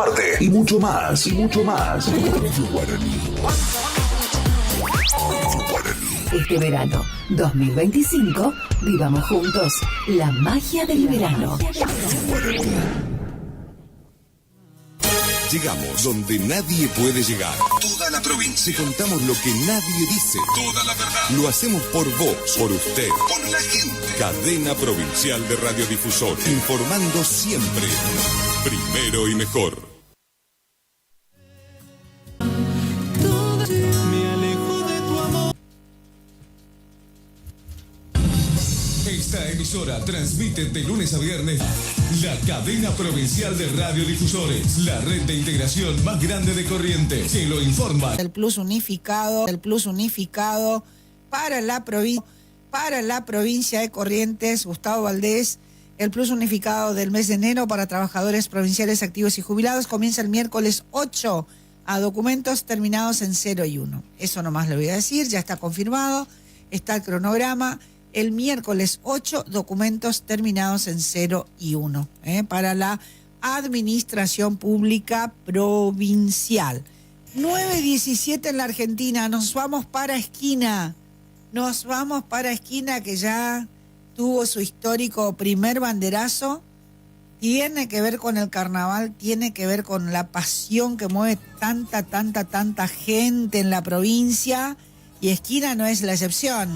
Marte y mucho más, y mucho más. Este verano 2025, vivamos juntos la magia del verano. Llegamos donde nadie puede llegar. Toda la provincia. Te contamos lo que nadie dice. Toda la verdad. Lo hacemos por vos, por usted, por la gente. Cadena Provincial de Radiodifusores. Informando siempre. Primero y mejor. Esta emisora transmite de lunes a viernes la cadena provincial de radiodifusores, la red de integración más grande de Corrientes, que lo informa. El plus unificado para la provincia de Corrientes, Gustavo Valdés. El plus unificado del mes de enero para trabajadores provinciales activos y jubilados comienza el miércoles 8 a documentos terminados en 0 y 1. Eso nomás le voy a decir, ya está confirmado, está el cronograma. El miércoles 8, documentos terminados en 0 y 1, para la Administración Pública Provincial. 9:17 en la Argentina, nos vamos para Esquina, que ya tuvo su histórico primer banderazo. Tiene que ver con el carnaval, tiene que ver con la pasión que mueve tanta gente en la provincia, y Esquina no es la excepción.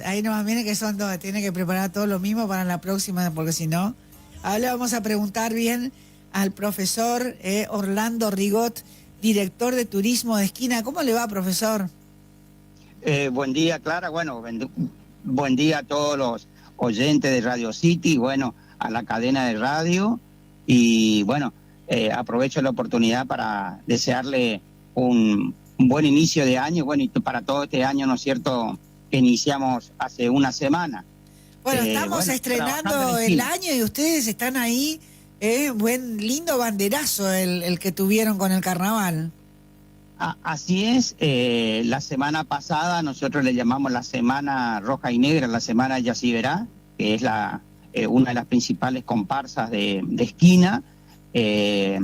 Ahí nomás, miren que son dos, tiene que preparar todo lo mismo para la próxima, porque si no, ahora le vamos a preguntar bien al profesor Orlando Rigot, director de turismo de Esquina. ¿Cómo le va, profesor? Buen día, Clara. Bueno, buen día a todos los oyentes de Radio City, bueno, a la cadena de radio, y bueno, aprovecho la oportunidad para desearle un buen inicio de año, bueno, y para todo este año, ¿no es cierto?, que iniciamos hace una semana. Bueno, estamos estrenando el año y ustedes están ahí, lindo banderazo el que tuvieron con el carnaval. Así es, la semana pasada nosotros le llamamos la Semana Roja y Negra, la Semana Yaciberá, que es una de las principales comparsas de Esquina. Ya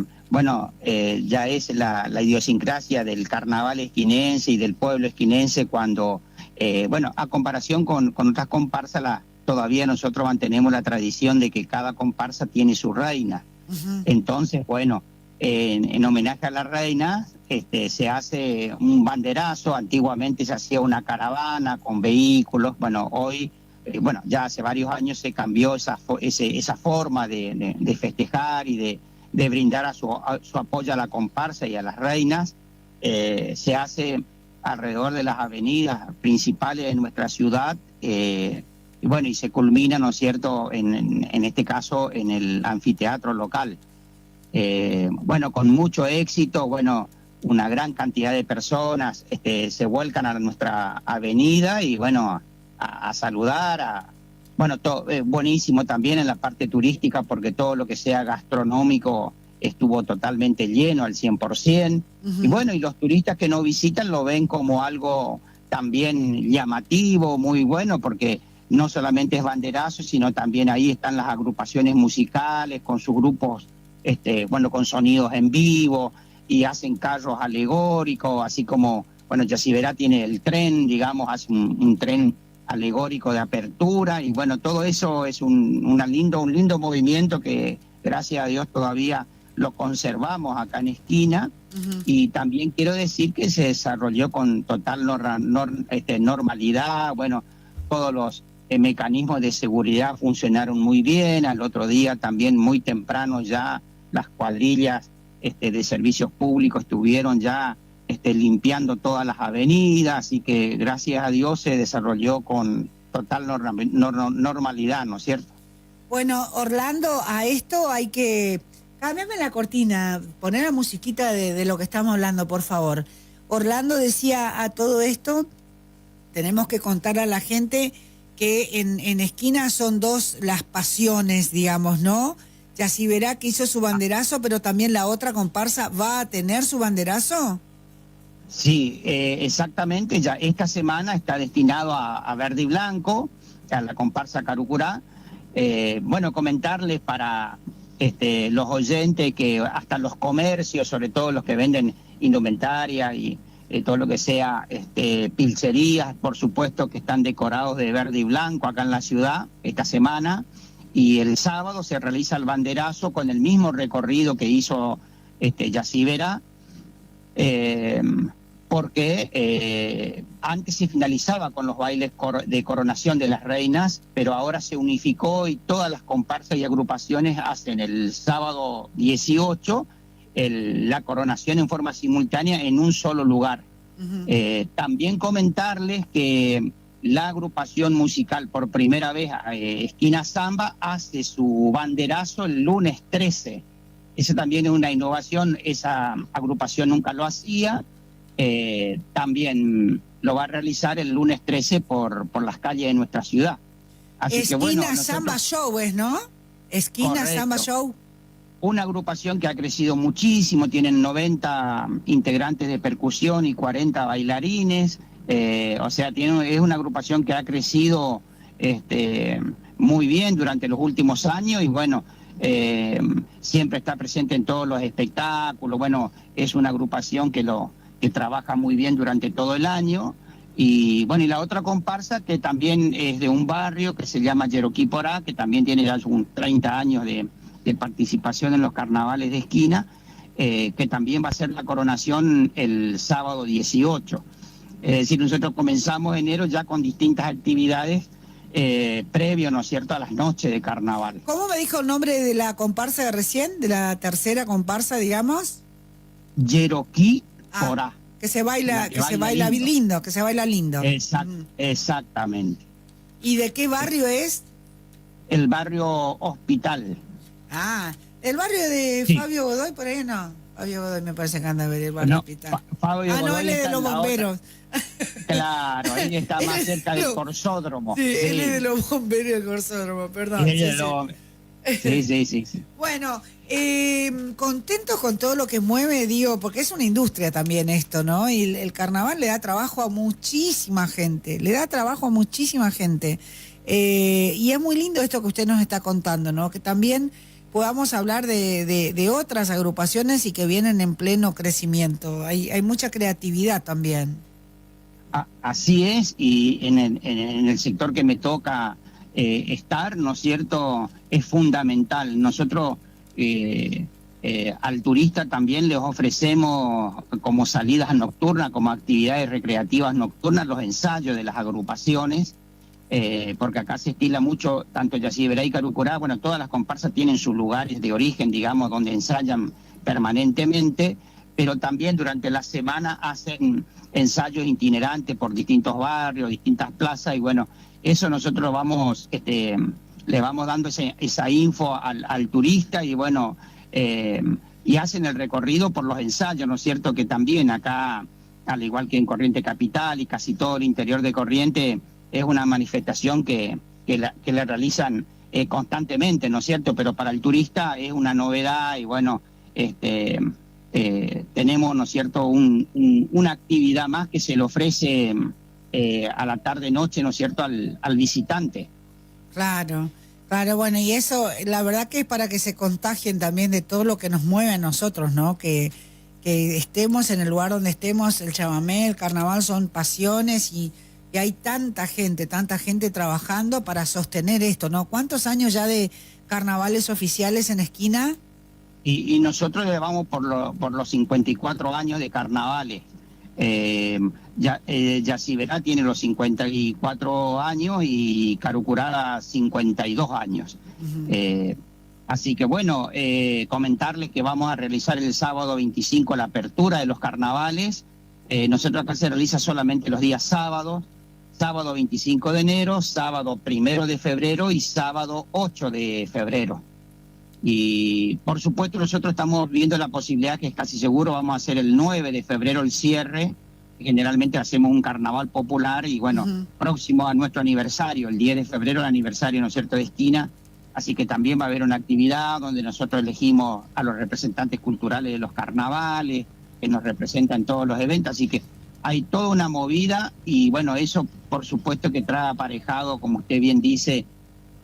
es la idiosincrasia del carnaval esquinense y del pueblo esquinense cuando... a comparación con otras comparsas, todavía nosotros mantenemos la tradición de que cada comparsa tiene su reina. Uh-huh. Entonces, en homenaje a la reina, se hace un banderazo. Antiguamente se hacía una caravana con vehículos. Bueno, hoy, ya hace varios años se cambió esa forma de festejar y de brindar su apoyo a la comparsa y a las reinas. Se hace alrededor de las avenidas principales de nuestra ciudad, y se culmina, ¿no es cierto?, en este caso en el anfiteatro local. Con mucho éxito, una gran cantidad de personas se vuelcan a nuestra avenida y a saludar, buenísimo también en la parte turística, porque todo lo que sea gastronómico estuvo totalmente lleno al 100%. Uh-huh. Y los turistas que no visitan lo ven como algo también llamativo, muy bueno, porque no solamente es banderazo, sino también ahí están las agrupaciones musicales con sus grupos, con sonidos en vivo, y hacen carros alegóricos, así como, Yaciberá tiene el tren, digamos, hace un tren alegórico de apertura, y todo eso es un lindo movimiento que, gracias a Dios, todavía lo conservamos acá en Esquina. Uh-huh. Y también quiero decir que se desarrolló con total normalidad. Todos los mecanismos de seguridad funcionaron muy bien. Al otro día también muy temprano ya las cuadrillas de servicios públicos estuvieron ya limpiando todas las avenidas, así que gracias a Dios se desarrolló con total normalidad, ¿no es cierto? Bueno, Orlando, a esto hay que... Cámbiame la cortina, poner la musiquita de lo que estamos hablando, por favor. Orlando decía, a todo esto tenemos que contar a la gente que en Esquina son dos las pasiones, digamos, ¿no? Yaciberá, que hizo su banderazo, pero también la otra comparsa va a tener su banderazo. Sí, exactamente. Ya esta semana está destinado a verde y blanco. a la comparsa Carucurá. Bueno, comentarles para los oyentes que hasta los comercios, sobre todo los que venden indumentaria y todo lo que sea pilcherías, por supuesto que están decorados de verde y blanco acá en la ciudad esta semana, y el sábado se realiza el banderazo con el mismo recorrido que hizo Yacibera, porque antes se finalizaba con los bailes de coronación de las reinas, pero ahora se unificó y todas las comparsas y agrupaciones hacen el sábado 18 la coronación en forma simultánea en un solo lugar. También comentarles que la agrupación musical por primera vez, Esquina Samba, hace su banderazo el lunes 13. Esa también es una innovación, esa agrupación nunca lo hacía. También lo va a realizar el lunes 13 por las calles de nuestra ciudad. Así Esquina que, bueno, Samba Show es, ¿no? Esquina Correcto. Samba Show. Una agrupación que ha crecido muchísimo, tienen 90 integrantes de percusión y 40 bailarines, o sea, es una agrupación que ha crecido muy bien durante los últimos años y bueno, siempre está presente en todos los espectáculos. Bueno, es una agrupación que trabaja muy bien durante todo el año. Y bueno, y la otra comparsa que también es de un barrio que se llama Yeroquí Porá, que también tiene ya unos 30 años de participación en los carnavales de esquina, que también va a ser la coronación el sábado 18. Es decir, nosotros comenzamos enero ya con distintas actividades previo, ¿no es cierto?, a las noches de carnaval. ¿Cómo me dijo el nombre de la comparsa de recién? ¿De la tercera comparsa, digamos? Yeroquí Porá. Que se baila lindo, que se baila lindo. Exactamente. ¿Y de qué barrio es? El barrio Hospital. El barrio de Sí. Fabio Godoy, por ahí no. Fabio Godoy me parece que anda a ver el barrio Hospital. Fabio No, Godoy él es está de los en la bomberos. Claro, él está más cerca del Corsódromo. Sí, él es de los bomberos del Corsódromo, perdón. Sí. Bueno, contentos con todo lo que mueve, digo, porque es una industria también esto, ¿no? Y el carnaval le da trabajo a muchísima gente, y es muy lindo esto que usted nos está contando, ¿no? Que también podamos hablar de otras agrupaciones y que vienen en pleno crecimiento. Hay mucha creatividad también. Así es, y en el sector que me toca estar, ¿no es cierto?, es fundamental. Nosotros al turista también les ofrecemos como salidas nocturnas, como actividades recreativas nocturnas, los ensayos de las agrupaciones, porque acá se estila mucho, tanto Yacibera y Carucurá, bueno, todas las comparsas tienen sus lugares de origen, digamos, donde ensayan permanentemente, pero también durante la semana hacen ensayos itinerantes por distintos barrios, distintas plazas, y bueno, eso nosotros vamos, le vamos dando esa info al turista, y bueno, y hacen el recorrido por los ensayos, ¿no es cierto?, que también acá, al igual que en Corriente Capital y casi todo el interior de Corriente, es una manifestación que la realizan constantemente, ¿no es cierto?, pero para el turista es una novedad, y bueno, tenemos, ¿no es cierto?, una actividad más que se le ofrece a la tarde-noche, ¿no es cierto?, al visitante. Claro, bueno, y eso, la verdad que es para que se contagien también de todo lo que nos mueve a nosotros, ¿no? Que estemos en el lugar donde estemos, el chamamé, el carnaval son pasiones y hay tanta gente trabajando para sostener esto, ¿no? ¿Cuántos años ya de carnavales oficiales en Esquina? Y nosotros llevamos por los 54 años de carnavales. Yacibera tiene los 54 años y Carucurá 52 años. Así que bueno, comentarles que vamos a realizar el sábado 25 la apertura de los carnavales. Nosotros acá se realiza solamente los días sábados, sábado 25 de enero, sábado 1 de febrero y sábado 8 de febrero. Y por supuesto nosotros estamos viendo la posibilidad, que es casi seguro, vamos a hacer el 9 de febrero el cierre. Generalmente hacemos un carnaval popular y bueno, próximo a nuestro aniversario, el 10 de febrero el aniversario, ¿no es cierto?, de Esquina. Así que también va a haber una actividad donde nosotros elegimos a los representantes culturales de los carnavales, que nos representan todos los eventos. Así que hay toda una movida y bueno, eso por supuesto que trae aparejado, como usted bien dice,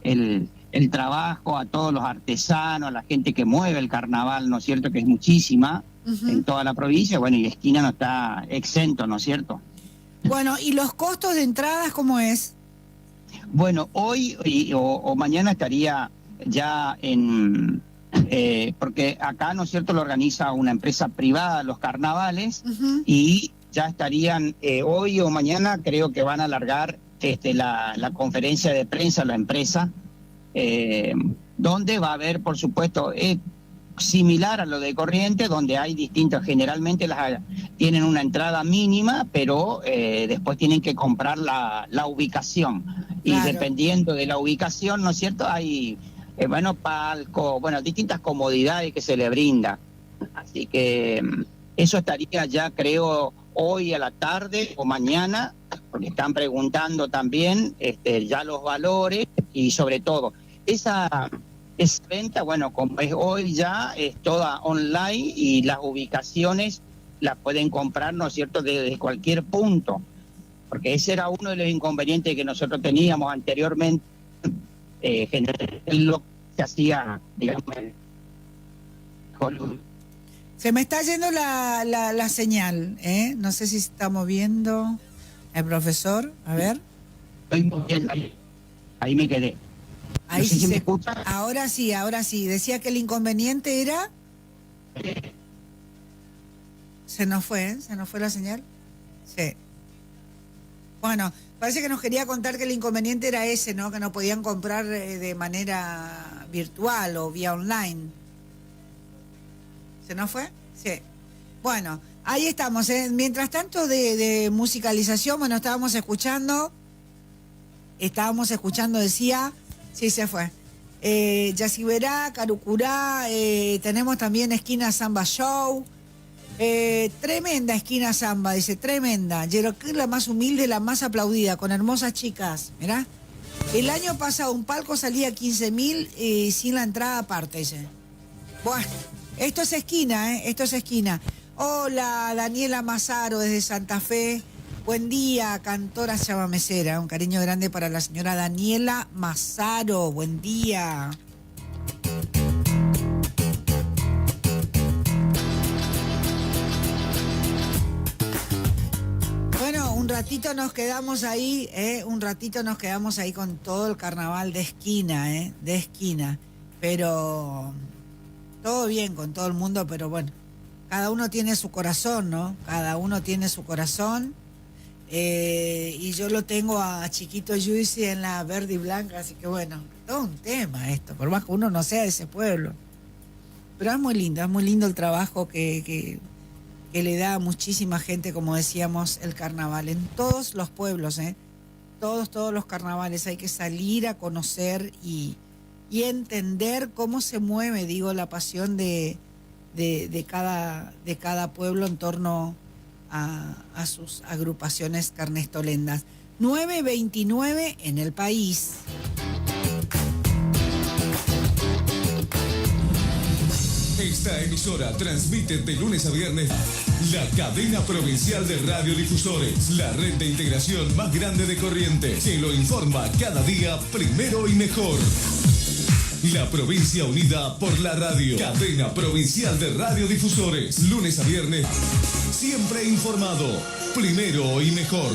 el trabajo a todos los artesanos, a la gente que mueve el carnaval, ¿no es cierto?, que es muchísima en toda la provincia, bueno, y Esquina no está exento, ¿no es cierto? Bueno, ¿y los costos de entradas cómo es? Bueno, hoy o mañana estaría ya porque acá, ¿no es cierto?, lo organiza una empresa privada los carnavales y ya estarían hoy o mañana, creo que van a alargar la conferencia de prensa, la empresa, donde va a haber, por supuesto, similar a lo de Corrientes, donde hay distintas, generalmente tienen una entrada mínima, pero después tienen que comprar la ubicación. Claro. Y dependiendo de la ubicación, ¿no es cierto?, hay, palco, distintas comodidades que se le brinda. Así que eso estaría ya, creo, hoy a la tarde o mañana, porque están preguntando también ya los valores y sobre todo esa venta, bueno, como es hoy ya, es toda online y las ubicaciones las pueden comprar, ¿no es cierto?, desde cualquier punto, porque ese era uno de los inconvenientes que nosotros teníamos anteriormente, lo que se hacía, digamos, se me está yendo la señal, no sé si estamos viendo el profesor, a ver. Ahí me quedé. Ahí no sé si me escucha. Ahora sí. Decía que el inconveniente era... Se nos fue la señal. Sí. Bueno, parece que nos quería contar que el inconveniente era ese, ¿no? Que no podían comprar de manera virtual o vía online. ¿Se nos fue? Sí. Bueno, ahí estamos. Mientras tanto de musicalización, bueno, estábamos escuchando, decía... Sí, se fue. Yacyberá, Carucurá, tenemos también Esquina Samba Show. Tremenda Esquina Samba, dice, tremenda. Yeroquí, la más humilde, la más aplaudida, con hermosas chicas. Mirá. El año pasado un palco salía 15.000 sin la entrada aparte, dice. Bueno, esto es Esquina, esto es Esquina. Hola, Daniela Mazaro desde Santa Fe. Buen día, cantora chamamecera. Un cariño grande para la señora Daniela Mazaro. Buen día. Bueno, un ratito nos quedamos ahí, con todo el carnaval de Esquina, Pero todo bien con todo el mundo, pero bueno, cada uno tiene su corazón, ¿no? Cada uno tiene su corazón. Y yo lo tengo a Chiquito Juicy en la verde y blanca, así que bueno, todo un tema esto, por más que uno no sea de ese pueblo. Pero es muy lindo el trabajo que le da a muchísima gente, como decíamos, el carnaval. En todos los pueblos, todos los carnavales hay que salir a conocer y entender cómo se mueve, la pasión de cada pueblo en torno a sus agrupaciones carnestolendas. 9:29 en el país. Esta emisora transmite de lunes a viernes la cadena provincial de radiodifusores, la red de integración más grande de Corrientes, que lo informa cada día primero y mejor. La provincia unida por la radio. Cadena provincial de radiodifusores. Lunes a viernes. Siempre informado. Primero y mejor.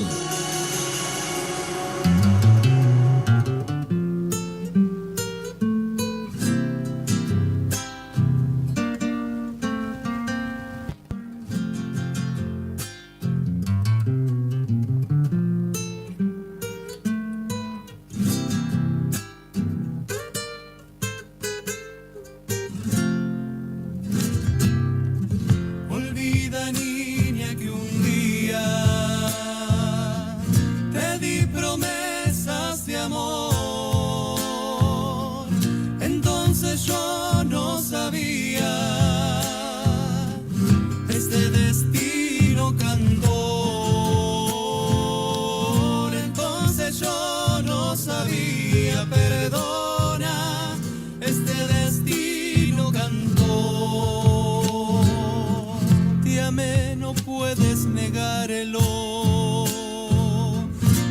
Te amé, no puedo puedes negarlo.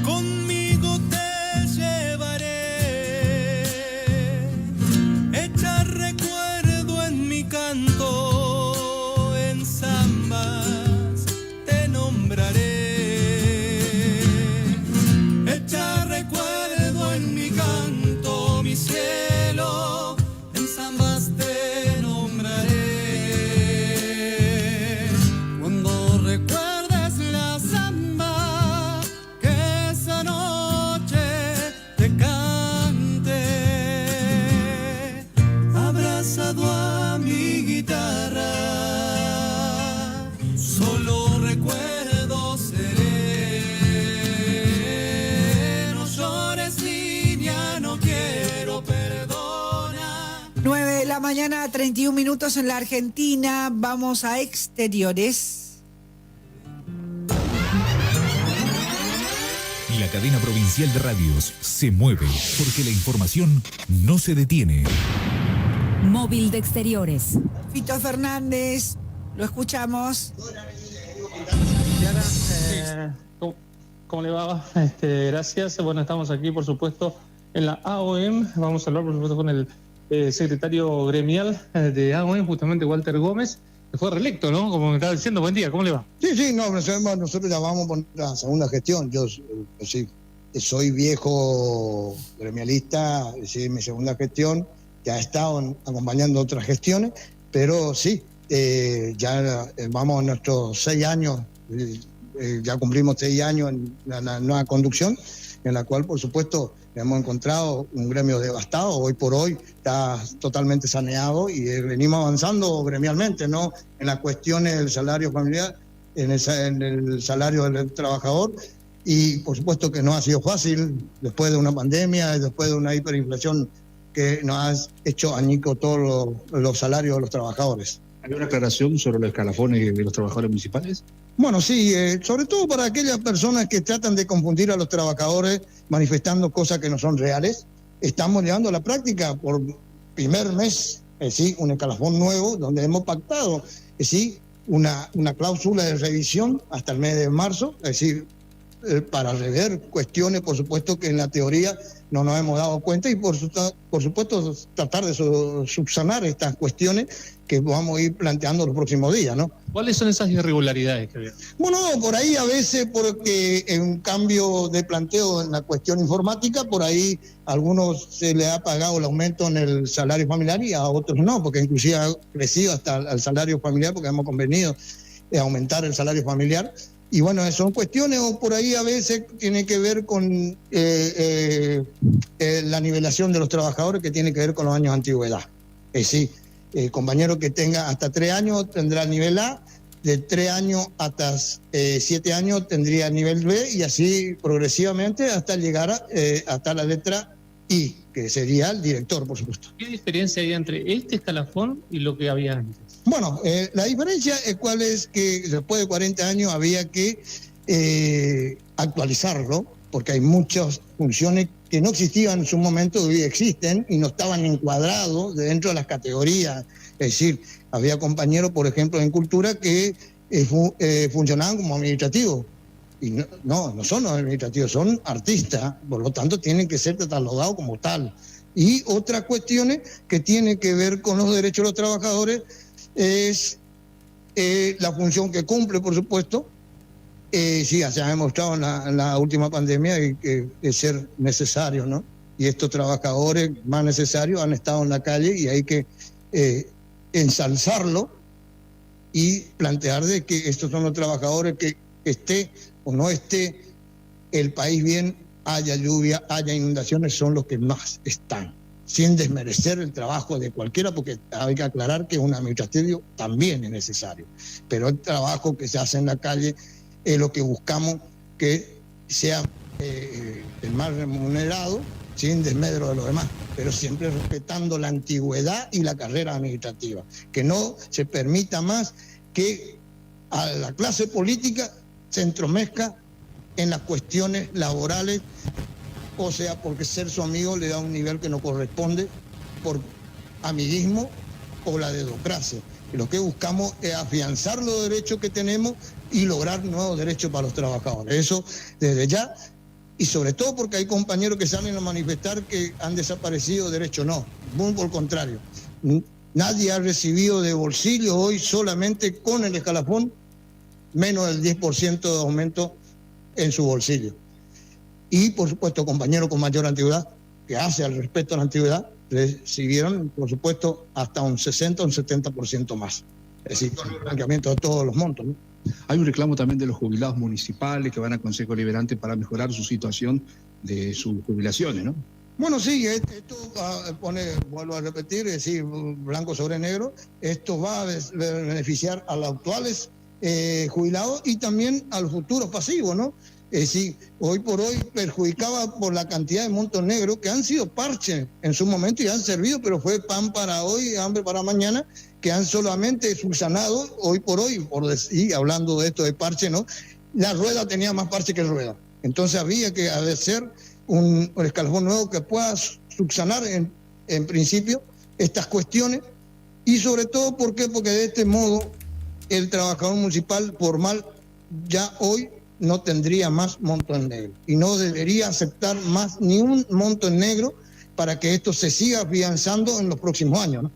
Conmigo te llevaré, echar recuerdo en mi canto, en zambas te nombraré. Echar recuerdo en mi canto, mi cielo, en zambas te nombraré. Cuando recuerdes la zamba que esa noche te cante, abrazado a mi guitarra, solo recuerdo seré. No llores, niña, no quiero perdonar. 9 de la mañana, 31 minutos en la Argentina. Vamos a exteriores. La cadena provincial de radios se mueve porque la información no se detiene. Móvil de Exteriores. Fito Fernández, lo escuchamos. Diana, ¿cómo le va? Gracias. Bueno, estamos aquí, por supuesto, en la AOM. Vamos a hablar, por supuesto, con el secretario gremial de AOM, justamente Walter Gómez, que fue reelecto, ¿no? Como me estaba diciendo. Buen día, ¿cómo le va? Sí, no, nosotros ya vamos por la segunda gestión. Yo sí, soy viejo gremialista, sí, mi segunda gestión. Ya he estado acompañando otras gestiones, pero sí, ya vamos a nuestros 6 años, ya cumplimos 6 años en la nueva conducción, en la cual, por supuesto, hemos encontrado un gremio devastado. Hoy por hoy está totalmente saneado y venimos avanzando gremialmente, ¿no? En las cuestiones del salario familiar, en el salario del trabajador, y por supuesto que no ha sido fácil después de una pandemia, después de una hiperinflación que nos ha hecho añicos todos los salarios de los trabajadores. ¿Hay una aclaración sobre los escalafones de los trabajadores municipales? Bueno, sí, sobre todo para aquellas personas que tratan de confundir a los trabajadores manifestando cosas que no son reales. Estamos llevando a la práctica por primer mes, sí, un escalafón nuevo donde hemos pactado, sí, una cláusula de revisión hasta el mes de marzo, es decir, para rever cuestiones, por supuesto, que en la teoría no nos hemos dado cuenta, y por supuesto tratar de subsanar estas cuestiones que vamos a ir planteando los próximos días, ¿no? ¿Cuáles son esas irregularidades que veo? Bueno, por ahí a veces porque en un cambio de planteo en la cuestión informática, por ahí a algunos se le ha pagado el aumento en el salario familiar y a otros no, porque inclusive ha crecido hasta el salario familiar porque hemos convenido aumentar el salario familiar. Y bueno, son cuestiones, o por ahí a veces tiene que ver con la nivelación de los trabajadores, que tiene que ver con los años de antigüedad. Es decir, el compañero que tenga hasta 3 años tendrá nivel A, de 3 años hasta 7 años tendría nivel B, y así progresivamente hasta llegar hasta la letra I, que sería el director, por supuesto. ¿Qué diferencia hay entre este escalafón y lo que había antes? Bueno, la diferencia es cuál es que después de 40 años había que actualizarlo, porque hay muchas funciones que no existían en su momento, hoy existen y no estaban encuadrados dentro de las categorías. Es decir, había compañeros, por ejemplo, en cultura que funcionaban como administrativos. Y no son administrativos, son artistas, por lo tanto tienen que ser catalogados como tal. Y otras cuestiones que tienen que ver con los derechos de los trabajadores es la función que cumple, por supuesto. Sí, se ha demostrado en la última pandemia que es ser necesario, ¿no? Y estos trabajadores más necesarios han estado en la calle, y hay que ensalzarlo y plantear de que estos son los trabajadores que esté o no esté el país bien, haya lluvia, haya inundaciones, son los que más están, sin desmerecer el trabajo de cualquiera, porque hay que aclarar que un administrativo también es necesario, pero el trabajo que se hace en la calle es lo que buscamos que sea el más remunerado, sin desmedro de los demás, pero siempre respetando la antigüedad y la carrera administrativa, que no se permita más que a la clase política se entromezca en las cuestiones laborales, o sea, porque ser su amigo le da un nivel que no corresponde por amiguismo o la dedocracia. Y lo que buscamos es afianzar los derechos que tenemos y lograr nuevos derechos para los trabajadores. Eso desde ya, y sobre todo porque hay compañeros que salen a manifestar que han desaparecido derechos. No, muy por el contrario. Nadie ha recibido de bolsillo hoy, solamente con el escalafón, menos del 10% de aumento en su bolsillo. Y, por supuesto, compañeros con mayor antigüedad, que hace al respeto a la antigüedad, recibieron, por supuesto, hasta un 60 o un 70% más. Es decir, con el blanqueamiento de todos los montos, ¿no? Hay un reclamo también de los jubilados municipales que van al Consejo Liberante para mejorar su situación de sus jubilaciones, ¿no? Bueno, sí, esto vuelvo a repetir, es decir, blanco sobre negro, esto va a beneficiar a los actuales jubilados y también a los futuros pasivos, ¿no? Es decir, hoy por hoy perjudicaba por la cantidad de montos negros que han sido parches en su momento y han servido, pero fue pan para hoy, hambre para mañana, que han solamente subsanado hoy por hoy, por decir, hablando de esto de parche, ¿no? La rueda tenía más parche que rueda. Entonces había que hacer un escalafón nuevo que pueda subsanar en principio estas cuestiones y sobre todo, ¿por qué? Porque de este modo el trabajador municipal formal ya hoy no tendría más monto en negro y no debería aceptar más ni un monto en negro para que esto se siga afianzando en los próximos años, ¿no?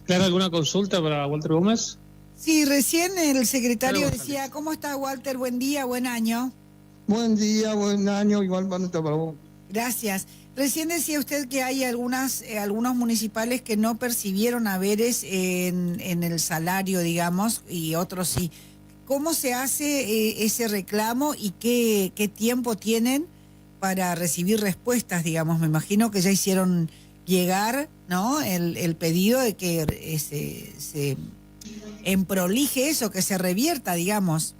¿Clara, alguna consulta para Walter Gómez? Sí, recién el secretario Claro, decía, ¿cómo está Walter? Buen día, buen año. Buen día, buen año, igual para vos. Gracias. Recién decía usted que hay algunos municipales que no percibieron haberes en el salario, digamos, y otros sí. ¿Cómo se hace ese reclamo y qué tiempo tienen para recibir respuestas, digamos? Me imagino que ya hicieron llegar, ¿no?, el pedido de que se emprolije eso, que se revierta, digamos.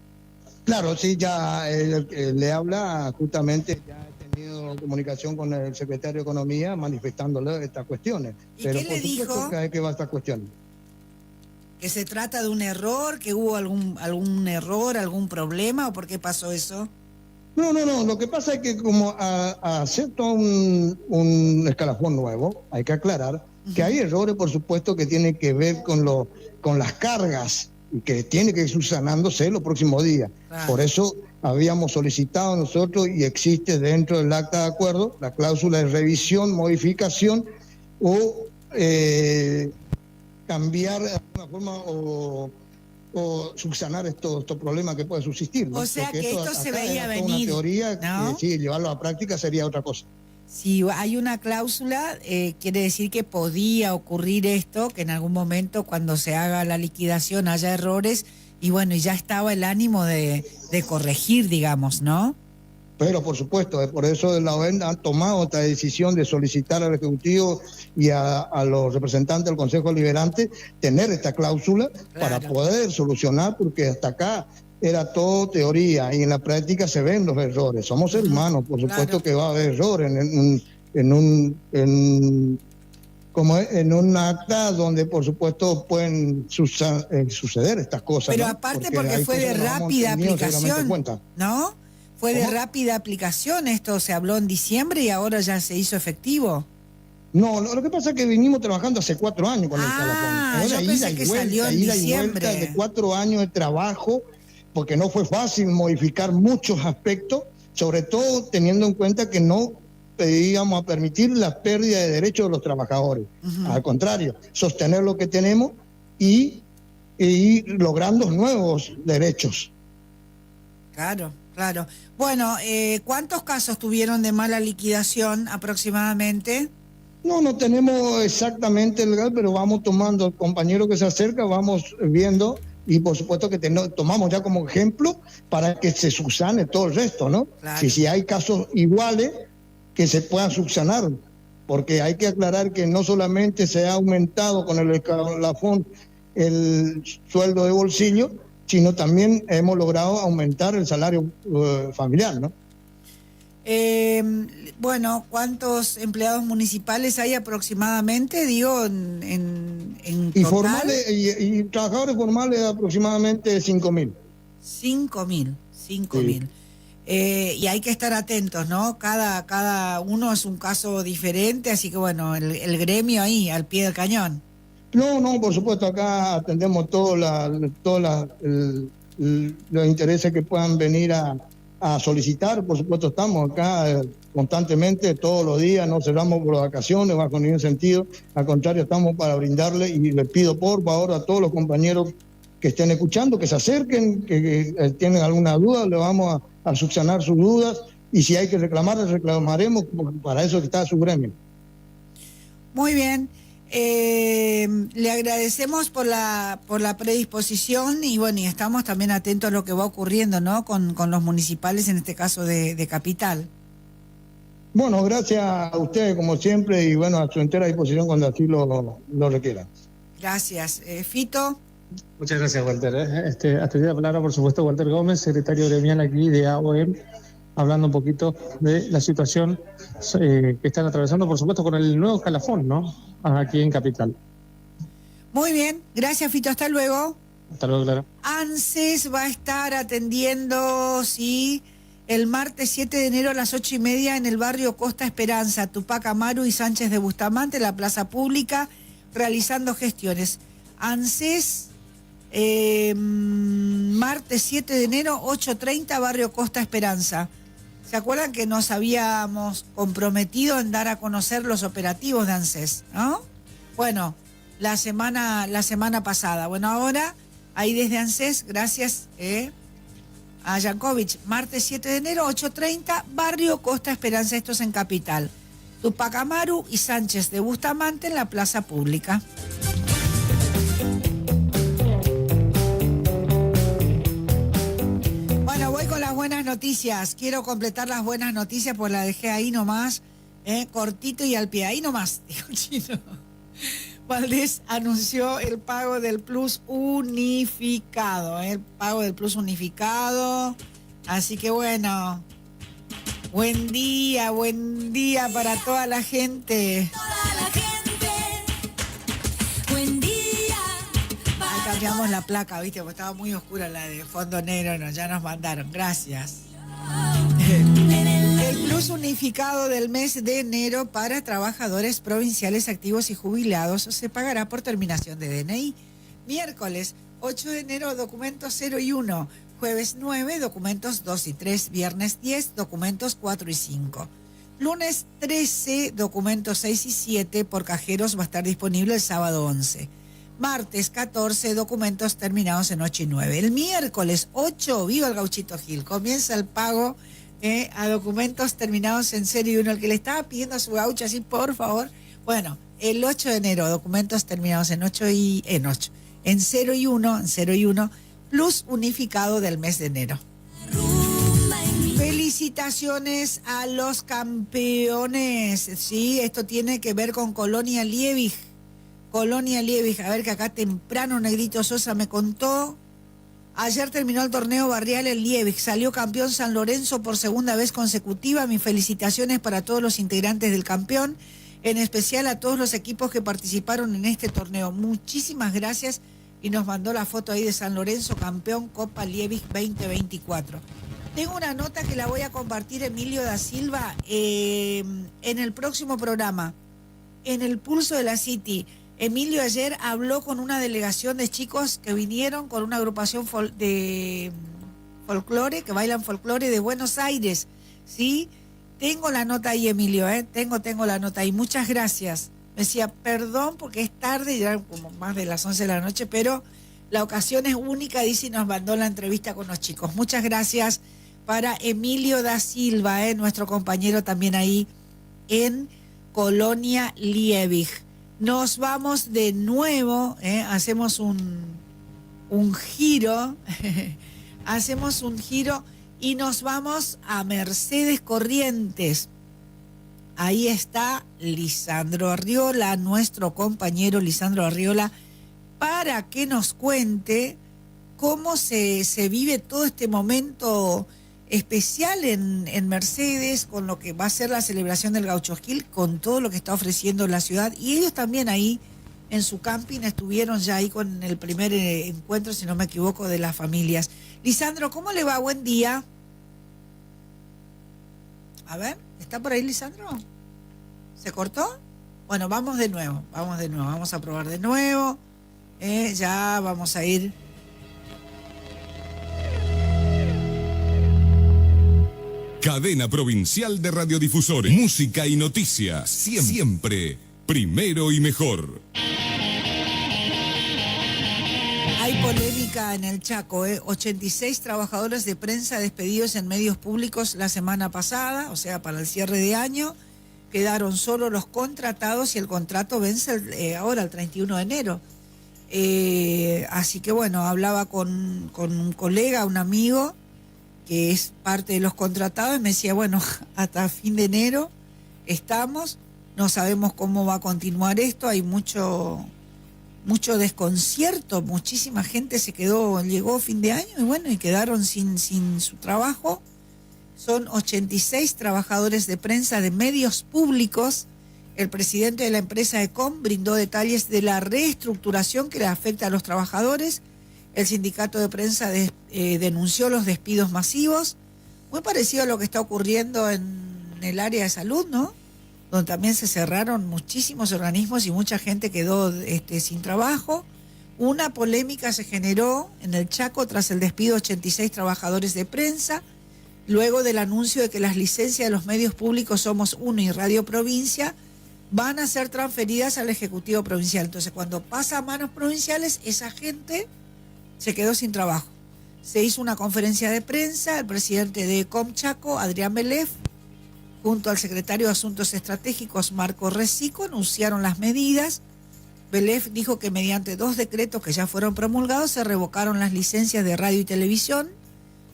Claro, sí, ya le habla justamente, ya he tenido comunicación con el secretario de Economía manifestándole estas cuestiones. ¿Y pero qué le dijo? Que va a estas cuestiones. ¿Que se trata de un error, que hubo algún error, algún problema o por qué pasó eso? No, lo que pasa es que como a hacer todo un escalafón nuevo, hay que aclarar que hay errores, por supuesto, que tienen que ver con las cargas y que tiene que ir subsanándose los próximos días. Claro. Por eso habíamos solicitado nosotros y existe dentro del acta de acuerdo la cláusula de revisión, modificación o cambiar de alguna forma o subsanar estos problemas que pueden subsistir, ¿no? O sea, porque que esto se veía venir, una teoría, ¿no? sí, llevarlo a la práctica sería otra cosa. Si hay una cláusula, quiere decir que podía ocurrir esto, que en algún momento cuando se haga la liquidación haya errores, y bueno, y ya estaba el ánimo de corregir, digamos, ¿no? Pero por supuesto, por eso la OEM ha tomado esta decisión de solicitar al Ejecutivo y a los representantes del Consejo Liberante tener esta cláusula para poder solucionar, porque hasta acá era todo teoría y en la práctica se ven los errores. Somos seres humanos, por supuesto que va a haber errores en un acta donde por supuesto pueden suceder estas cosas. Pero ¿no? aparte porque fue de rápida aplicación, ¿no? Fue de rápida aplicación, esto se habló en diciembre y ahora ya se hizo efectivo. No, lo que pasa es que venimos trabajando hace 4 años con el escalafón. Yo pensé que salió en diciembre. De 4 años de trabajo, porque no fue fácil modificar muchos aspectos, sobre todo teniendo en cuenta que no íbamos a permitir la pérdida de derechos de los trabajadores. Al contrario, sostener lo que tenemos y logrando nuevos derechos. Claro. Bueno, ¿cuántos casos tuvieron de mala liquidación aproximadamente? No tenemos exactamente el legal, pero vamos tomando, el compañero que se acerca, vamos viendo y por supuesto que tomamos ya como ejemplo para que se subsane todo el resto, ¿no? Claro. Si hay casos iguales, que se puedan subsanar, porque hay que aclarar que no solamente se ha aumentado con el escalafón el sueldo de bolsillo, sino también hemos logrado aumentar el salario familiar, ¿no? Bueno, ¿cuántos empleados municipales hay aproximadamente? Digo, en y total. Formales, y trabajadores formales aproximadamente 5.000. 5.000. Y hay que estar atentos, ¿no? Cada uno es un caso diferente, así que bueno, el gremio ahí, al pie del cañón. No, por supuesto, acá atendemos todo los intereses que puedan venir a solicitar. Por supuesto, estamos acá constantemente, todos los días, no cerramos por vacaciones, bajo ningún sentido. Al contrario, estamos para brindarle, y le pido por favor a todos los compañeros que estén escuchando, que se acerquen, que tienen alguna duda, le vamos a subsanar sus dudas, y si hay que reclamar, reclamaremos, para eso está su gremio. Muy bien. Le agradecemos por la predisposición, y bueno, y estamos también atentos a lo que va ocurriendo, ¿no? Con los municipales, en este caso de Capital. Bueno, gracias a ustedes como siempre, y bueno, a su entera disposición cuando así lo requieran. Gracias. Fito. Muchas gracias, Walter. Hasta la palabra, por supuesto, Walter Gómez, secretario gremial aquí de AOM, hablando un poquito de la situación que están atravesando, por supuesto, con el nuevo escalafón, ¿no? Aquí en Capital. Muy bien, gracias, Fito, hasta luego. Hasta luego, Clara. ANSES va a estar atendiendo, sí, el martes 7 de enero a las 8:30 en el barrio Costa Esperanza, Tupac Amaru y Sánchez de Bustamante, en la plaza pública, realizando gestiones. ANSES, martes 7 de enero, 8:30, barrio Costa Esperanza. ¿Se acuerdan que nos habíamos comprometido en dar a conocer los operativos de ANSES, ¿no? Bueno, la semana pasada. Bueno, ahora, ahí desde ANSES, gracias a Yankovic, martes 7 de enero, 8:30, barrio Costa Esperanza, esto es en Capital. Tupac Amaru y Sánchez de Bustamante en la plaza pública. Bueno, voy con las buenas noticias. Quiero completar las buenas noticias, pues la dejé ahí nomás, cortito y al pie. Ahí nomás, dijo Chino. Valdés anunció el pago del Plus unificado, el pago del Plus unificado. Así que bueno, buen día para toda la gente. Buen día. Ahí cambiamos la placa, ¿viste? Porque estaba muy oscura la de fondo negro, no, ya nos mandaron, gracias. El Plus unificado del mes de enero para trabajadores provinciales activos y jubilados se pagará por terminación de DNI. Miércoles 8 de enero, documentos 0 y 1. Jueves 9, documentos 2 y 3. Viernes 10, documentos 4 y 5. Lunes 13, documentos 6 y 7. Por cajeros va a estar disponible el sábado 11. Martes 14, documentos terminados en 8 y 9. El miércoles 8, viva el Gauchito Gil, comienza el pago a documentos terminados en 0 y 1. El que le estaba pidiendo a su gaucho así, por favor. Bueno, el 8 de enero, documentos terminados en 0 y 1, Plus unificado del mes de enero. Felicitaciones a los campeones. Sí, esto tiene que ver con Colonia Liebig. Colonia Liebig, a ver que acá temprano Negrito Sosa me contó. Ayer terminó el torneo barrial en Liebig, salió campeón San Lorenzo por segunda vez consecutiva. Mis felicitaciones para todos los integrantes del campeón, en especial a todos los equipos que participaron en este torneo. Muchísimas gracias, y nos mandó la foto ahí de San Lorenzo, campeón Copa Liebig 2024. Tengo una nota que la voy a compartir Emilio da Silva en el próximo programa, en el Pulso de la City. Emilio ayer habló con una delegación de chicos que vinieron con una agrupación de folclore, que bailan folclore de Buenos Aires, ¿sí? Tengo la nota ahí, Emilio, tengo la nota ahí. Muchas gracias. Me decía, perdón porque es tarde, ya como más de las 11 de la noche, pero la ocasión es única, dice, y nos mandó la entrevista con los chicos. Muchas gracias para Emilio da Silva, nuestro compañero también ahí en Colonia Liebig. Nos vamos de nuevo, hacemos un giro, hacemos un giro y nos vamos a Mercedes Corrientes. Ahí está Lisandro Arriola, nuestro compañero Lisandro Arriola, para que nos cuente cómo se vive todo este momento especial en Mercedes, con lo que va a ser la celebración del Gaucho Gil, con todo lo que está ofreciendo la ciudad. Y ellos también ahí en su camping estuvieron ya ahí con el primer encuentro, si no me equivoco, de las familias. Lisandro, ¿cómo le va? Buen día. A ver, ¿está por ahí Lisandro? ¿Se cortó? Bueno, vamos de nuevo, vamos a probar de nuevo. Ya vamos a ir. Cadena Provincial de Radiodifusores. Música y noticias. Siempre primero y mejor. Hay polémica en el Chaco, 86 trabajadores de prensa despedidos en medios públicos la semana pasada, o sea, para el cierre de año. Quedaron solo los contratados y el contrato vence ahora, el 31 de enero. Así que bueno, hablaba con un colega, un amigo, que es parte de los contratados, y me decía, bueno, hasta fin de enero estamos, no sabemos cómo va a continuar esto, hay mucho desconcierto, muchísima gente llegó fin de año y bueno, y quedaron sin su trabajo. Son 86 trabajadores de prensa de medios públicos. El presidente de la empresa ECOM brindó detalles de la reestructuración que le afecta a los trabajadores. El sindicato de prensa denunció los despidos masivos, muy parecido a lo que está ocurriendo en el área de salud, ¿no? Donde también se cerraron muchísimos organismos y mucha gente quedó sin trabajo. Una polémica se generó en el Chaco tras el despido de 86 trabajadores de prensa, luego del anuncio de que las licencias de los medios públicos Somos Uno y Radio Provincia van a ser transferidas al Ejecutivo Provincial. Entonces, cuando pasa a manos provinciales, esa gente se quedó sin trabajo. Se hizo una conferencia de prensa, el presidente de ECOM Chaco, Adrián Belef, junto al secretario de Asuntos Estratégicos, Marco Recico, anunciaron las medidas. Belef dijo que mediante 2 decretos que ya fueron promulgados se revocaron las licencias de radio y televisión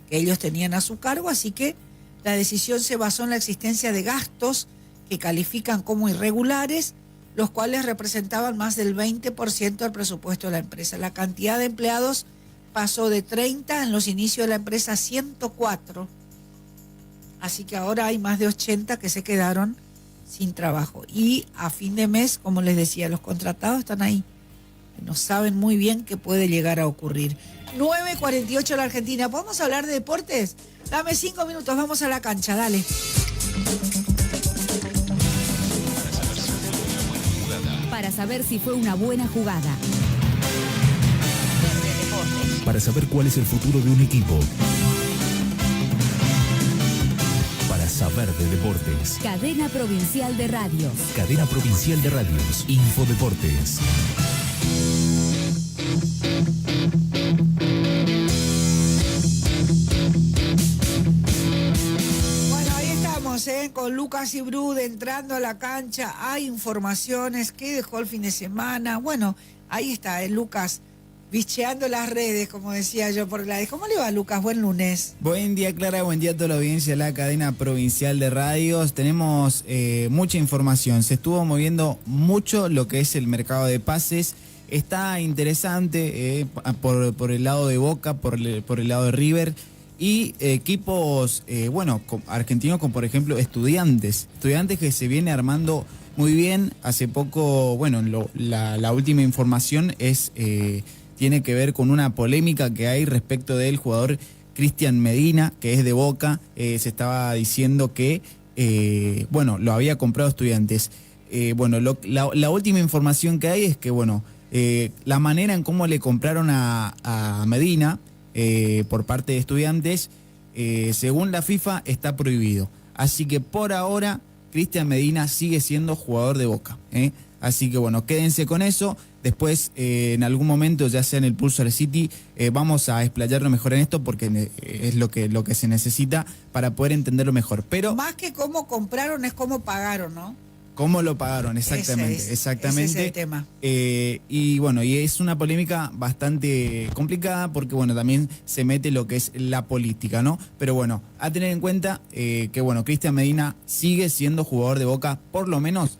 que ellos tenían a su cargo, así que la decisión se basó en la existencia de gastos que califican como irregulares, los cuales representaban más del 20% del presupuesto de la empresa. La cantidad de empleados pasó de 30 en los inicios de la empresa a 104. Así que ahora hay más de 80 que se quedaron sin trabajo. Y a fin de mes, como les decía, los contratados están ahí. No saben muy bien qué puede llegar a ocurrir. 9:48 la Argentina. ¿Podemos hablar de deportes? Dame 5 minutos, vamos a la cancha, dale. Para saber si fue una buena jugada. Para saber cuál es el futuro de un equipo. Para saber de deportes. Cadena Provincial de Radios. Cadena Provincial de Radios. Infodeportes. Bueno, ahí estamos, con Lucas y Brude entrando a la cancha. Hay informaciones que dejó el fin de semana. Bueno, ahí está, Lucas, bicheando las redes, como decía yo por la... ¿Cómo le va, Lucas? Buen lunes. Buen día, Clara, buen día a toda la audiencia de la cadena provincial de radios. Tenemos mucha información. Se estuvo moviendo mucho lo que es el mercado de pases. Está interesante por el lado de Boca, por el lado de River y equipos, argentinos como por ejemplo Estudiantes que se viene armando muy bien. Hace poco, la última información tiene que ver con una polémica que hay respecto del jugador Cristian Medina, que es de Boca. Se estaba diciendo que, lo había comprado Estudiantes. La última información que hay es que, la manera en cómo le compraron a Medina por parte de Estudiantes, según la FIFA, está prohibido. Así que por ahora, Cristian Medina sigue siendo jugador de Boca. Así que quédense con eso. Después, en algún momento, ya sea en el Pulsar City, vamos a explayarlo mejor en esto porque es lo que se necesita para poder entenderlo mejor. Pero más que cómo compraron es cómo pagaron, ¿no? ¿Cómo lo pagaron? Exactamente. Ese es el tema. Y es una polémica bastante complicada porque, también se mete lo que es la política, ¿no? Pero a tener en cuenta que, Cristian Medina sigue siendo jugador de Boca, por lo menos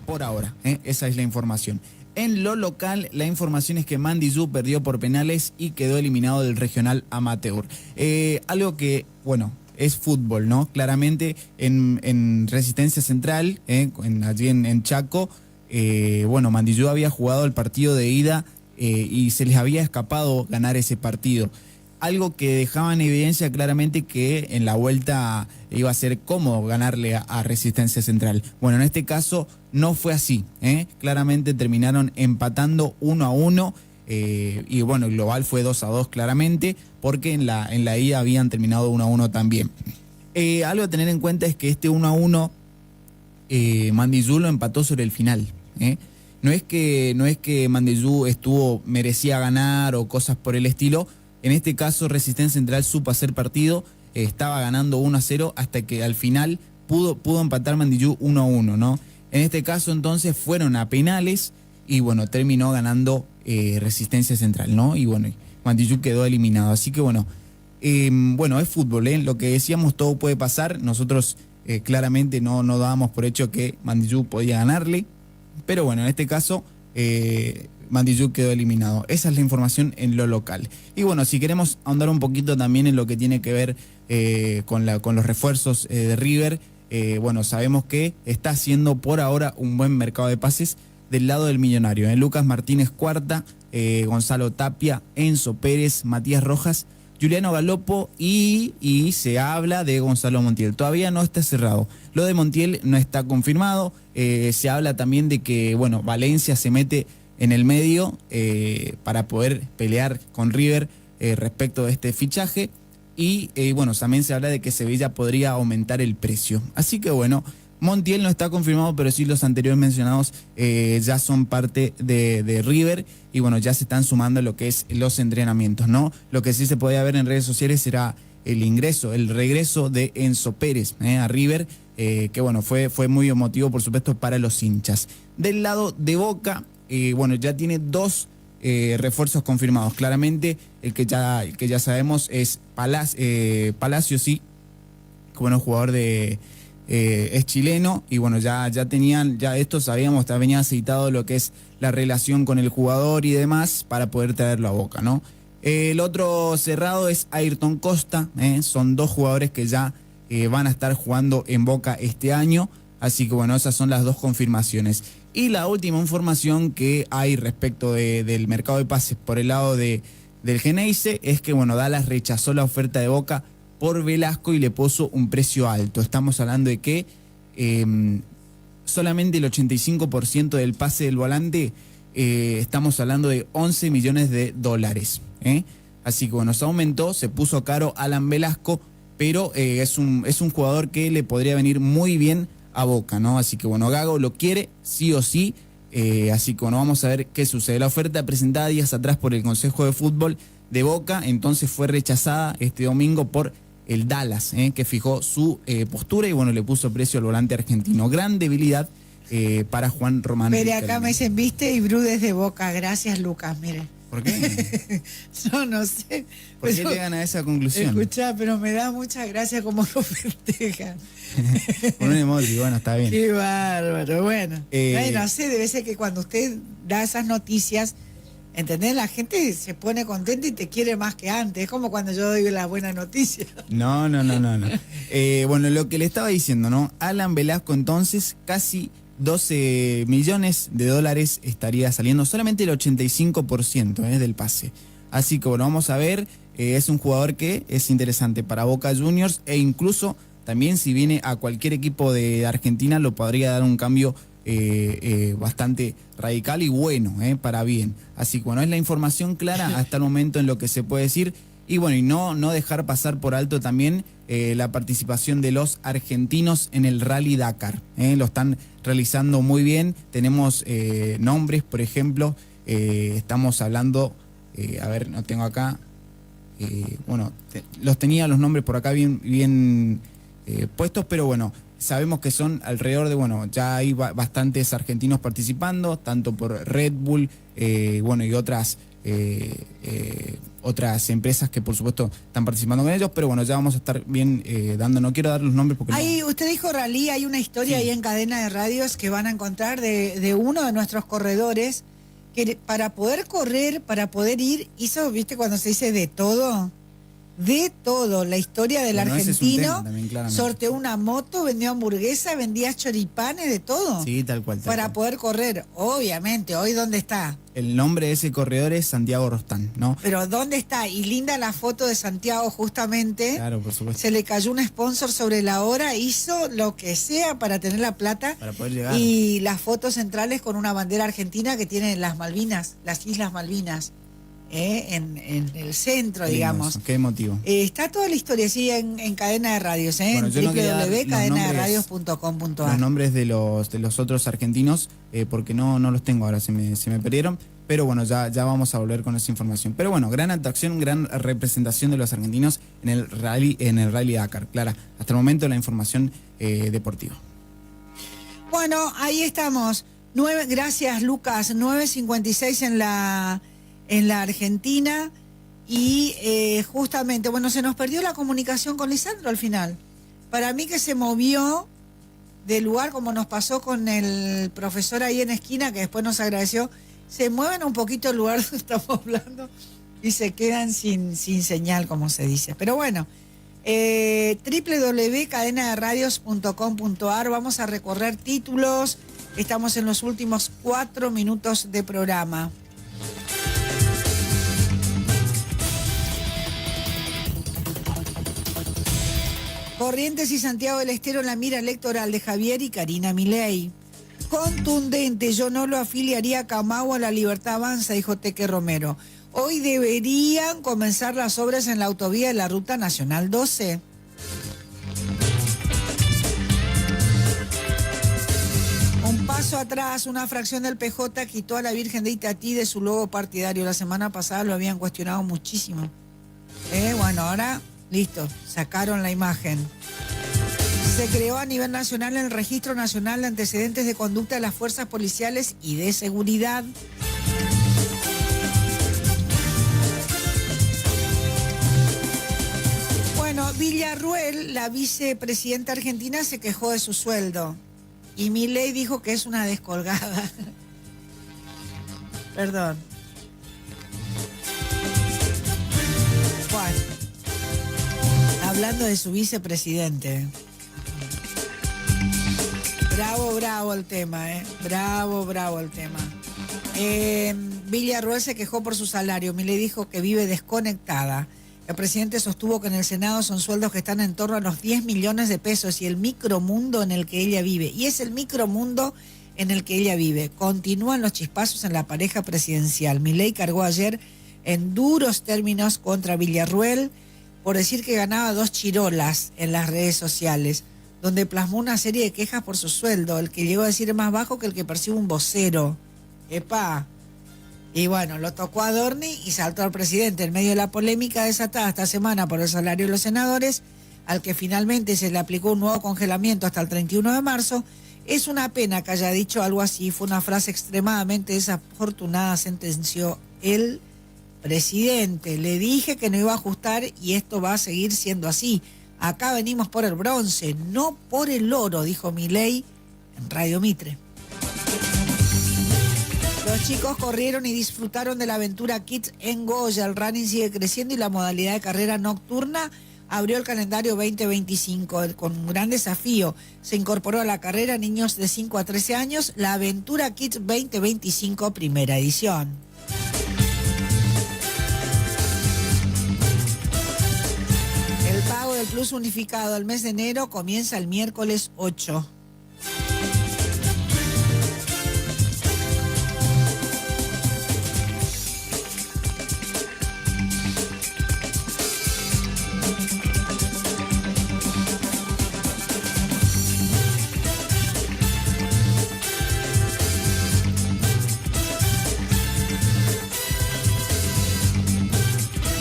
por ahora. Esa es la información. En lo local, la información es que Mandiyú perdió por penales y quedó eliminado del regional amateur. Algo que, es fútbol, ¿no? Claramente en Resistencia Central, allí en Chaco, Mandiyú había jugado el partido de ida y se les había escapado ganar ese partido. Algo que dejaba en evidencia claramente que en la vuelta iba a ser cómodo ganarle a Resistencia Central. En este caso no fue así, claramente terminaron empatando 1-1 y el global fue 2-2 claramente porque en la ida habían terminado 1-1 también. Algo a tener en cuenta es que este 1-1 Mandillú lo empató sobre el final. No es que Mandillú merecía ganar o cosas por el estilo. En este caso Resistencia Central supo hacer partido, estaba ganando 1-0 hasta que al final pudo empatar Mandillú 1-1, ¿no? En este caso entonces fueron a penales y bueno, terminó ganando Resistencia Central, ¿no? Y bueno, Mandillú quedó eliminado. Así que bueno, es fútbol, lo que decíamos, todo puede pasar. Nosotros claramente no dábamos por hecho que Mandillú podía ganarle, pero bueno, en este caso Mandillú quedó eliminado. Esa es la información en lo local. Y bueno, si queremos ahondar un poquito también en lo que tiene que ver con los refuerzos de River, bueno, sabemos que está haciendo por ahora un buen mercado de pases del lado del millonario. Lucas Martínez Cuarta, Gonzalo Tapia, Enzo Pérez, Matías Rojas, Juliano Galopo y se habla de Gonzalo Montiel. Todavía no está cerrado. Lo de Montiel no está confirmado. Se habla también de que, bueno, Valencia se mete en el medio para poder pelear con River respecto de este fichaje. Y bueno, también se habla de que Sevilla podría aumentar el precio. Así que bueno, Montiel no está confirmado, pero sí los anteriores mencionados ya son parte de River y bueno, ya se están sumando lo que es los entrenamientos, ¿no? Lo que sí se podía ver en redes sociales será el regreso de Enzo Pérez a River, que bueno, fue muy emotivo, por supuesto, para los hinchas. Del lado de Boca, bueno, ya tiene 2 refuerzos confirmados. Claramente, el que ya sabemos es Palacio, sí, que bueno, jugador es chileno y bueno, ya esto sabíamos, venía aceitado lo que es la relación con el jugador y demás para poder traerlo a Boca, ¿no? El otro cerrado es Ayrton Costa, son 2 jugadores que ya van a estar jugando en Boca este año, así que bueno, esas son las 2 confirmaciones. Y la última información que hay respecto del mercado de pases por el lado del Geneise es que bueno, Dallas rechazó la oferta de Boca por Velasco y le puso un precio alto. Estamos hablando de que solamente el 85% del pase del volante, estamos hablando de $11 millones. Así que bueno, se aumentó, se puso caro Alan Velasco, pero es un jugador que le podría venir muy bien a Boca, ¿no? Así que bueno, Gago lo quiere sí o sí, así que bueno, vamos a ver qué sucede. La oferta presentada días atrás por el Consejo de Fútbol de Boca, entonces fue rechazada este domingo por el Dallas, que fijó su postura y bueno, le puso precio al volante argentino. Gran debilidad para Juan Román. Mire, acá me dicen, viste, y Bru desde Boca. Gracias, Lucas, mire. ¿Por qué? No sé. ¿Por qué llegan a esa conclusión? Escuchá, pero me da mucha gracia cómo lo festejan. Con un emoji, bueno, está bien. Qué bárbaro, bueno. No sé, debe ser que cuando usted da esas noticias, ¿entendés? La gente se pone contenta y te quiere más que antes. Es como cuando yo doy la buena noticia. No. Bueno, lo que le estaba diciendo, ¿no? Alan Velasco, entonces, casi $12 millones estaría saliendo. Solamente el 85% del pase. Así que bueno, vamos a ver. Es un jugador que es interesante para Boca Juniors e incluso también si viene a cualquier equipo de Argentina lo podría dar un cambio bastante radical y bueno, para bien. Así que bueno, es la información clara hasta el momento en lo que se puede decir. Y bueno, y no dejar pasar por alto también la participación de los argentinos en el Rally Dakar. Lo están realizando muy bien. Tenemos nombres, por ejemplo, estamos hablando, a ver, no tengo acá, bueno, tenía los nombres por acá bien puestos, pero bueno, sabemos que son alrededor de, bueno, ya hay bastantes argentinos participando, tanto por Red Bull, bueno, y otras empresas que por supuesto están participando con ellos, pero bueno, ya vamos a estar bien dando, no quiero dar los nombres porque usted dijo rally, hay una historia ahí en Cadena de Radios que van a encontrar de uno de nuestros corredores que para poder correr, para poder ir, hizo, viste, cuando se dice de todo, la historia del argentino, sorteó una moto, vendió hamburguesa, vendía choripanes, de todo. Sí, tal cual. Para poder correr, obviamente. ¿Hoy dónde está? El nombre de ese corredor es Santiago Rostán, ¿no? Pero ¿dónde está? Y linda la foto de Santiago, justamente. Claro, por supuesto. Se le cayó un sponsor sobre la hora, hizo lo que sea para tener la plata. Para poder llegar. Y las fotos centrales con una bandera argentina que tiene las Malvinas, las Islas Malvinas. en el centro, digamos. Qué emotivo. Está toda la historia, sí, en cadena de radios, Bueno, yo no quería dar www.cadenaderadios.com.ar. Los nombres de los otros argentinos, porque no los tengo ahora, se me perdieron. Pero bueno, ya vamos a volver con esa información. Pero bueno, gran atracción, gran representación de los argentinos en el Rally Dakar. Clara, hasta el momento la información deportiva. Bueno, ahí estamos. Gracias, Lucas. 9:56 en la Argentina. Y justamente, bueno, se nos perdió la comunicación con Lisandro al final. Para mí que se movió de lugar, como nos pasó con el profesor ahí en esquina, que después nos agradeció. Se mueven un poquito el lugar donde estamos hablando y se quedan sin señal, como se dice. Pero bueno, www.cadenaderadios.com.ar. Vamos a recorrer títulos. Estamos en los últimos 4 minutos de programa. Corrientes y Santiago del Estero en la mira electoral de Javier y Karina Milei. Contundente, yo no lo afiliaría a Camau a La Libertad Avanza, dijo Teque Romero. Hoy deberían comenzar las obras en la autovía de la Ruta Nacional 12. Un paso atrás, una fracción del PJ quitó a la Virgen de Itatí de su logo partidario. La semana pasada lo habían cuestionado muchísimo. Bueno, ahora, listo, sacaron la imagen. Se creó a nivel nacional el Registro Nacional de Antecedentes de Conducta de las Fuerzas Policiales y de Seguridad. Bueno, Villarruel, la vicepresidenta argentina, se quejó de su sueldo. Y Milei dijo que es una descolgada. Perdón. Bueno, hablando de su vicepresidente. Bravo el tema, Bravo el tema. Villarruel se quejó por su salario. Milei dijo que vive desconectada. El presidente sostuvo que en el Senado son sueldos que están en torno a los 10 millones de pesos y el micromundo en el que ella vive. Y es el micromundo en el que ella vive. Continúan los chispazos en la pareja presidencial. Milei cargó ayer en duros términos contra Villarruel por decir que ganaba 2 chirolas en las redes sociales, donde plasmó una serie de quejas por su sueldo, el que llegó a decir más bajo que el que percibe un vocero. ¡Epa! Y bueno, lo tocó a Dorni y saltó al presidente en medio de la polémica desatada esta semana por el salario de los senadores, al que finalmente se le aplicó un nuevo congelamiento hasta el 31 de marzo. Es una pena que haya dicho algo así, fue una frase extremadamente desafortunada, sentenció el presidente. Le dije que no iba a ajustar y esto va a seguir siendo así. Acá venimos por el bronce, no por el oro, dijo Milei en Radio Mitre. Los chicos corrieron y disfrutaron de la aventura Kids en Goya. El running sigue creciendo y la modalidad de carrera nocturna abrió el calendario 2025 con un gran desafío. Se incorporó a la carrera niños de 5 a 13 años, la Aventura Kids 2025, primera edición. El pago del Plus unificado al mes de enero comienza el miércoles 8.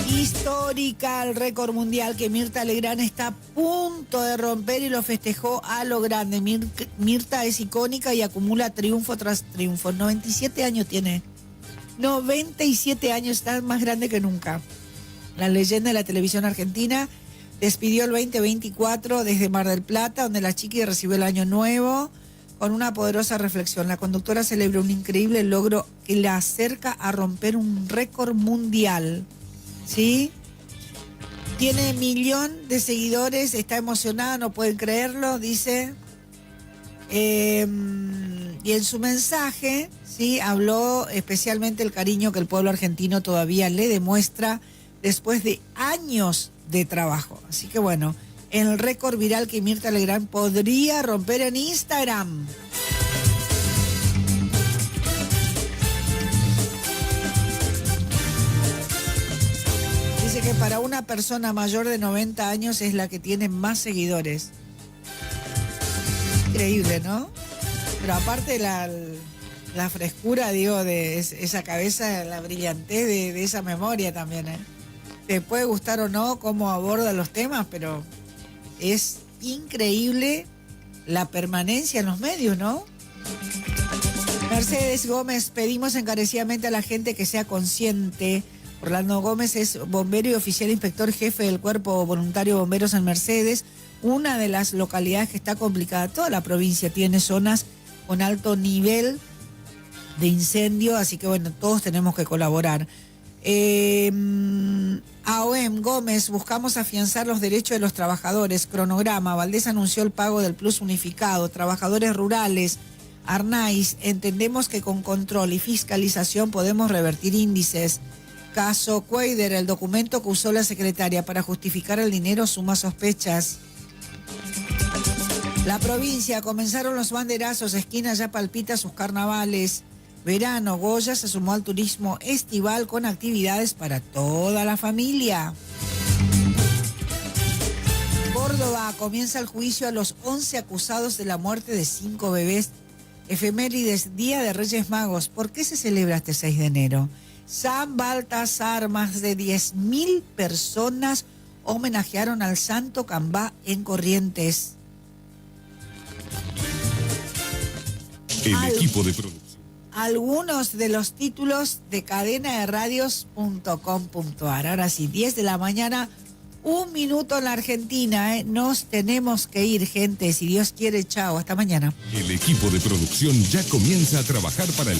Histórica el récord mundial que Mirta Legrand está a punto de romper y lo festejó a lo grande. Mirta es icónica y acumula triunfo tras triunfo. 97 años tiene. 97 años, está más grande que nunca. La leyenda de la televisión argentina despidió el 2024 desde Mar del Plata, donde la chiqui recibió el año nuevo con una poderosa reflexión. La conductora celebró un increíble logro que la acerca a romper un récord mundial. ¿Sí? Tiene 1 millón de seguidores, está emocionada, no pueden creerlo, dice. Y en su mensaje, ¿sí?, habló especialmente el cariño que el pueblo argentino todavía le demuestra después de años de trabajo. Así que bueno, el récord viral que Mirta Legrand podría romper en Instagram. que para una persona mayor de 90 años es la que tiene más seguidores. Increíble, ¿no? Pero aparte la frescura, digo, de esa cabeza, la brillantez de esa memoria también, ¿eh? Te puede gustar o no cómo aborda los temas, pero es increíble la permanencia en los medios, ¿no? Mercedes Gómez, pedimos encarecidamente a la gente que sea consciente. Orlando Gómez es bombero y oficial inspector jefe del Cuerpo Voluntario Bomberos en Mercedes, una de las localidades que está complicada. Toda la provincia tiene zonas con alto nivel de incendio, así que bueno, todos tenemos que colaborar. AOM Gómez, buscamos afianzar los derechos de los trabajadores. Cronograma, Valdés anunció el pago del plus unificado. Trabajadores rurales, Arnaiz, entendemos que con control y fiscalización podemos revertir índices. Caso Cuader, el documento que usó la secretaria para justificar el dinero suma sospechas. La provincia, comenzaron los banderazos, esquina ya palpita sus carnavales. Verano, Goya se sumó al turismo estival con actividades para toda la familia. Córdoba, comienza el juicio a los 11 acusados de la muerte de 5 bebés. Efemérides, Día de Reyes Magos. ¿Por qué se celebra este 6 de enero? San Baltasar, más de 10.000 personas homenajearon al Santo Cambá en Corrientes. El equipo de producción. Algunos de los títulos de cadenaderadios.com.ar. Ahora sí, 10 de la mañana, 1 minuto en la Argentina, ¿eh? Nos tenemos que ir, gente. Si Dios quiere, chao. Hasta mañana. El equipo de producción ya comienza a trabajar para el